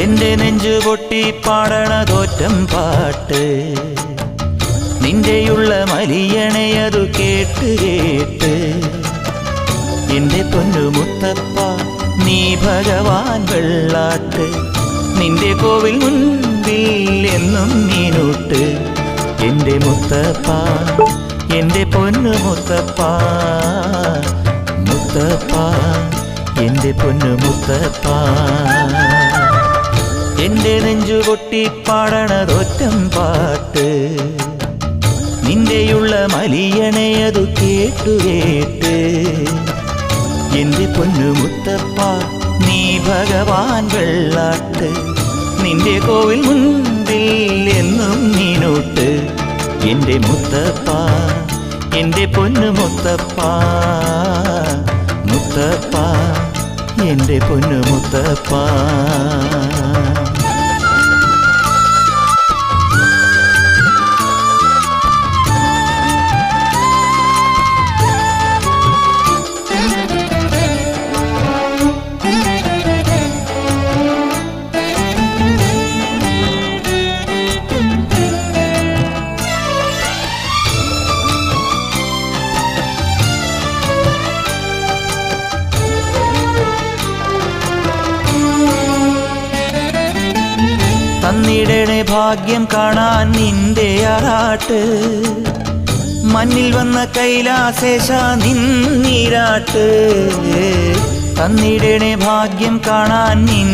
എന്റെ നെഞ്ചു പൊട്ടി പാടണതോറ്റം പാട്ട് നിന്റെയുള്ള മലിയണയതു കേട്ട് കേട്ട് എന്റെ പൊന്നു മുത്തപ്പ നീ ഭഗവാൻ വെള്ളാട്ട് നിന്റെ കോവിൽ മുൻപിൽ എന്നും നീനൂട്ട് എന്റെ മുത്തപ്പ എന്റെ പൊന്നു മുത്തപ്പ മുത്തപ്പ എന്റെ പൊന്നു മുത്തപ്പ എന്റെ നെഞ്ചു പൊട്ടി പാടണതൊറ്റം പാട്ട് നിന്റെയുള്ള മലിയണയതു കേട്ടു കേട്ട് എന്റെ പൊന്നു മുത്തപ്പ നീ ഭഗവാൻ വെള്ളാട്ട് നിന്റെ കോവിൽ മുൻപിൽ എന്നും നീനൂട്ട് എന്റെ മുത്തപ്പ എന്റെ പൊന്നു മുത്തപ്പ മുത്തപ്പ എന്റെ പൊന്നു മുത്തപ്പ തന്നിടണേ ഭാഗ്യം കാണാൻ നിന്റെ ആറാട്ട് മണ്ണിൽ വന്ന കൈലാസേശ നിന്നീരാട്ട് തന്നിടണേ ഭാഗ്യം കാണാൻ നിന്റെ